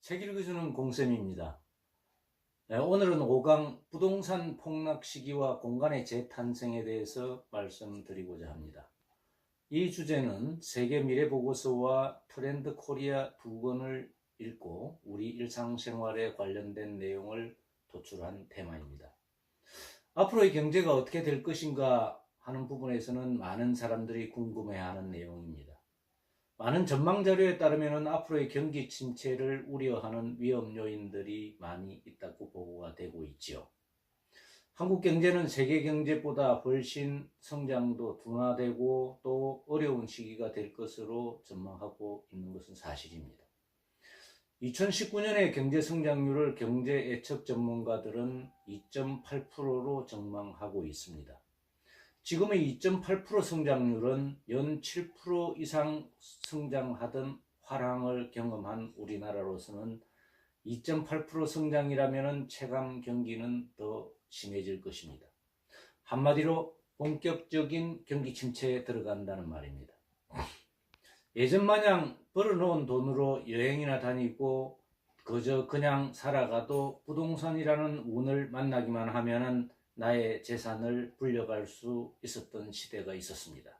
책 읽어주는 공쌤입니다. 오늘은 5강 부동산 폭락 시기와 공간의 재탄생에 대해서 말씀드리고자 합니다. 이 주제는 세계 미래보고서와 트렌드 코리아 두 권을 읽고 우리 일상생활에 관련된 내용을 도출한 테마입니다. 앞으로의 경제가 어떻게 될 것인가 하는 부분에서는 많은 사람들이 궁금해하는 내용입니다. 많은 전망 자료에 따르면 앞으로의 경기 침체를 우려하는 위험 요인들이 많이 있다고 보고가 되고 있지요. 한국 경제는 세계 경제보다 훨씬 성장도 둔화되고 또 어려운 시기가 될 것으로 전망하고 있는 것은 사실입니다. 2019년의 경제 성장률을 경제 예측 전문가들은 2.8%로 전망하고 있습니다. 지금의 2.8% 성장률은 연 7% 이상 성장하던 화랑을 경험한 우리나라로서는 2.8% 성장이라면 체감 경기는 더 심해질 것입니다. 한마디로 본격적인 경기 침체에 들어간다는 말입니다. 예전 마냥 벌어놓은 돈으로 여행이나 다니고 그냥 살아가도 부동산이라는 운을 만나기만 하면은 나의 재산을 불려갈 수 있었던 시대가 있었습니다.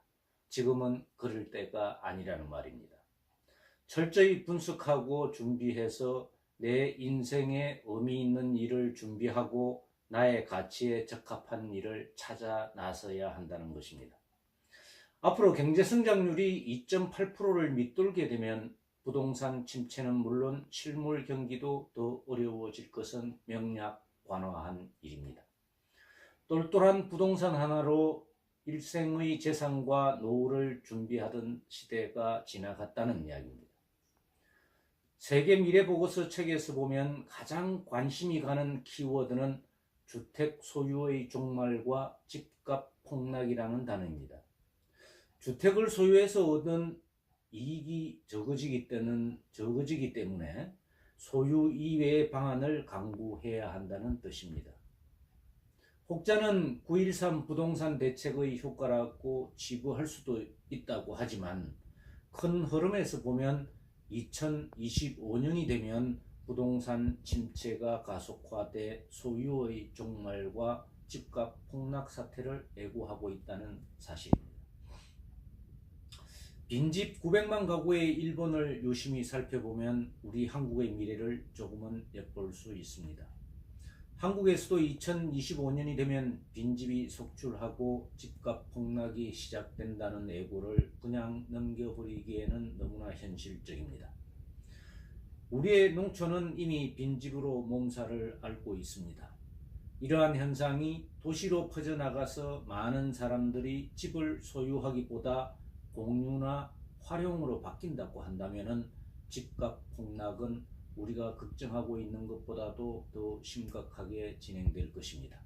지금은 그럴 때가 아니라는 말입니다. 철저히 분석하고 준비해서 내 인생에 의미 있는 일을 준비하고 나의 가치에 적합한 일을 찾아 나서야 한다는 것입니다. 앞으로 경제 성장률이 2.8%를 밑돌게 되면 부동산 침체는 물론 실물 경기도 더 어려워질 것은 명약관화한 일입니다. 똘똘한 부동산 하나로 일생의 재산과 노후를 준비하던 시대가 지나갔다는 이야기입니다. 세계 미래보고서 책에서 보면 가장 관심이 가는 키워드는 주택 소유의 종말과 집값 폭락이라는 단어입니다. 주택을 소유해서 얻은 이익이 적어지기 때문에 소유 이외의 방안을 강구해야 한다는 뜻입니다. 혹자는 9.13 부동산 대책의 효과라고 치부할 수도 있다고 하지만 큰 흐름에서 보면 2025년이 되면 부동산 침체가 가속화돼 소유의 종말과 집값 폭락 사태를 예고하고 있다는 사실입니다. 빈집 900만 가구의 일본을 유심히 살펴보면 우리 한국의 미래를 조금은 엿볼 수 있습니다. 한국에서도 2025년이 되면 빈집이 속출하고 집값 폭락이 시작된다는 예고를 그냥 넘겨버리기에는 너무나 현실적입니다. 우리의 농촌은 이미 빈집으로 몸살을 앓고 있습니다. 이러한 현상이 도시로 퍼져나가서 많은 사람들이 집을 소유하기보다 공유나 활용으로 바뀐다고 한다면 집값 폭락은 우리가 걱정하고 있는 것보다도 더 심각하게 진행될 것입니다.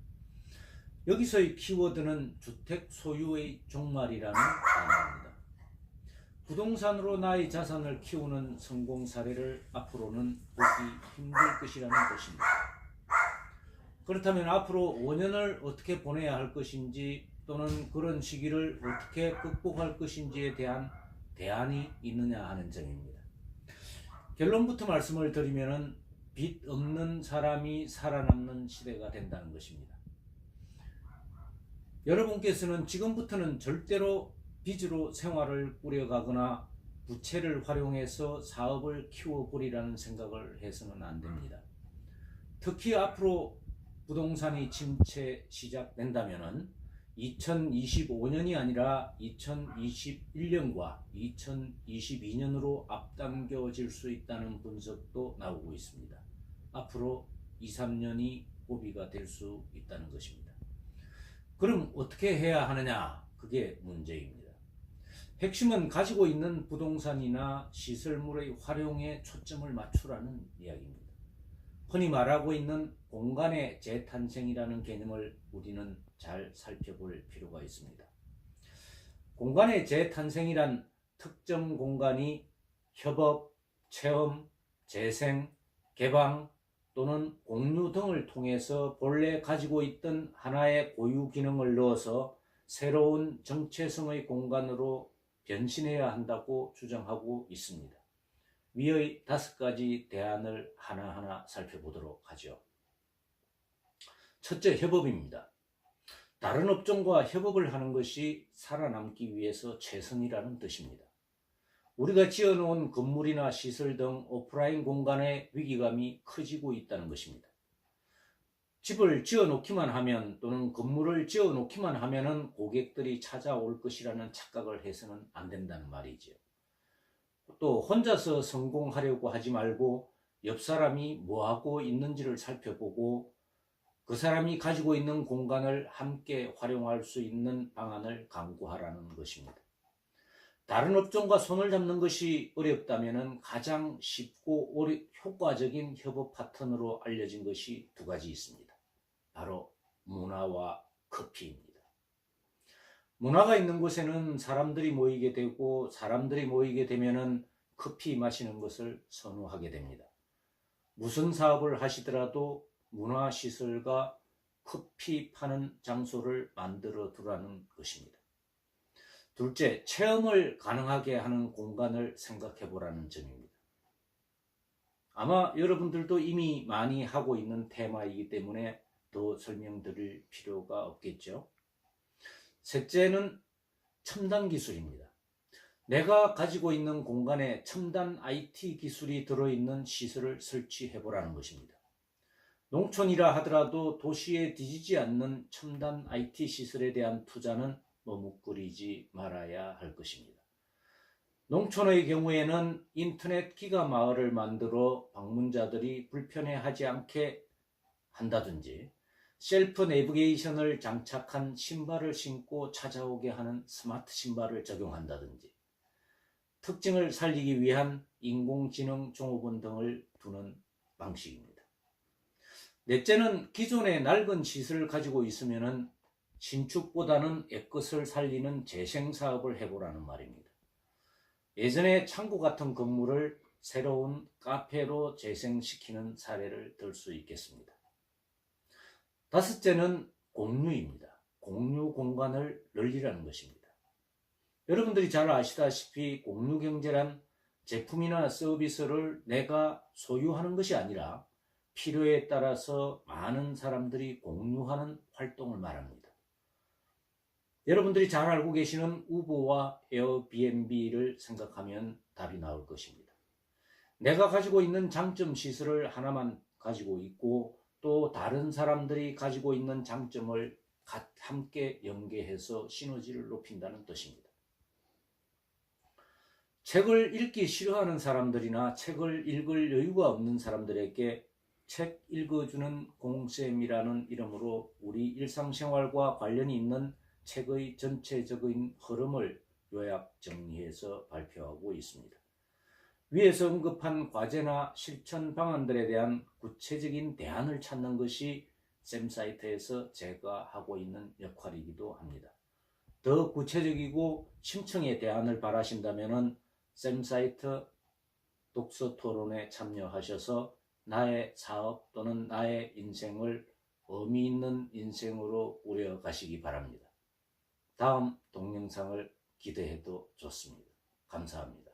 여기서의 키워드는 주택 소유의 종말이라는 단어입니다. 부동산으로 나의 자산을 키우는 성공 사례를 앞으로는 보기 힘들 것이라는 것입니다. 그렇다면 앞으로 5년을 어떻게 보내야 할 것인지 또는 그런 시기를 어떻게 극복할 것인지에 대한 대안이 있느냐 하는 점입니다. 결론부터 말씀을 드리면 빚 없는 사람이 살아남는 시대가 된다는 것입니다. 여러분께서는 지금부터는 절대로 빚으로 생활을 꾸려가거나 부채를 활용해서 사업을 키워버리라는 생각을 해서는 안 됩니다. 특히 앞으로 부동산이 침체 시작된다면 2025년이 아니라 2021년과 2022년으로 앞당겨질 수 있다는 분석도 나오고 있습니다. 앞으로 2, 3년이 고비가 될 수 있다는 것입니다. 그럼 어떻게 해야 하느냐? 그게 문제입니다. 핵심은 가지고 있는 부동산이나 시설물의 활용에 초점을 맞추라는 이야기입니다. 흔히 말하고 있는 공간의 재탄생이라는 개념을 우리는 잘 살펴볼 필요가 있습니다. 공간의 재탄생이란 특정 공간이 협업, 체험, 재생, 개방 또는 공유 등을 통해서 본래 가지고 있던 하나의 고유 기능을 넣어서 새로운 정체성의 공간으로 변신해야 한다고 주장하고 있습니다. 위의 5가지 대안을 하나하나 살펴보도록 하죠. 첫째, 협업입니다. 다른 업종과 협업을 하는 것이 살아남기 위해서 최선이라는 뜻입니다. 우리가 지어놓은 건물이나 시설 등 오프라인 공간의 위기감이 커지고 있다는 것입니다. 집을 지어놓기만 하면 또는 건물을 지어놓기만 하면 고객들이 찾아올 것이라는 착각을 해서는 안 된다는 말이지요. 또 혼자서 성공하려고 하지 말고 옆 사람이 뭐하고 있는지를 살펴보고 그 사람이 가지고 있는 공간을 함께 활용할 수 있는 방안을 강구하라는 것입니다. 다른 업종과 손을 잡는 것이 어렵다면 가장 쉽고 효과적인 협업 파트너로 알려진 것이 2가지 있습니다. 바로 문화와 커피입니다. 문화가 있는 곳에는 사람들이 모이게 되고 사람들이 모이게 되면 커피 마시는 것을 선호하게 됩니다. 무슨 사업을 하시더라도 문화시설과 커피 파는 장소를 만들어 두라는 것입니다. 둘째, 체험을 가능하게 하는 공간을 생각해 보라는 점입니다. 아마 여러분들도 이미 많이 하고 있는 테마이기 때문에 더 설명드릴 필요가 없겠죠. 셋째는 첨단 기술입니다. 내가 가지고 있는 공간에 첨단 IT 기술이 들어있는 시설을 설치해 보라는 것입니다. 농촌이라 하더라도 도시에 뒤지지 않는 첨단 IT 시설에 대한 투자는 머뭇거리지 말아야 할 것입니다. 농촌의 경우에는 인터넷 기가 마을을 만들어 방문자들이 불편해하지 않게 한다든지 셀프 내비게이션을 장착한 신발을 신고 찾아오게 하는 스마트 신발을 적용한다든지 특징을 살리기 위한 인공지능 종업원 등을 두는 방식입니다. 넷째는 기존의 낡은 시설을 가지고 있으면 신축보다는 옛것을 살리는 재생사업을 해보라는 말입니다. 예전에 창고 같은 건물을 새로운 카페로 재생시키는 사례를 들 수 있겠습니다. 5째는 공유입니다. 공유 공간을 늘리라는 것입니다. 여러분들이 잘 아시다시피 공유경제란 제품이나 서비스를 내가 소유하는 것이 아니라 필요에 따라서 많은 사람들이 공유하는 활동을 말합니다. 여러분들이 잘 알고 계시는 우버와 에어비앤비를 생각하면 답이 나올 것입니다. 내가 가지고 있는 장점 시설을 하나만 가지고 있고 또 다른 사람들이 가지고 있는 장점을 함께 연계해서 시너지를 높인다는 뜻입니다. 책을 읽기 싫어하는 사람들이나 책을 읽을 여유가 없는 사람들에게 책 읽어주는 공쌤이라는 이름으로 우리 일상생활과 관련이 있는 책의 전체적인 흐름을 요약 정리해서 발표하고 있습니다. 위에서 언급한 과제나 실천 방안들에 대한 구체적인 대안을 찾는 것이 쌤 사이트에서 제가 하고 있는 역할이기도 합니다. 더 구체적이고 심층의 대안을 바라신다면 쌤 사이트 독서 토론에 참여하셔서 나의 사업 또는 나의 인생을 의미 있는 인생으로 꾸려가시기 바랍니다. 다음 동영상을 기대해도 좋습니다. 감사합니다.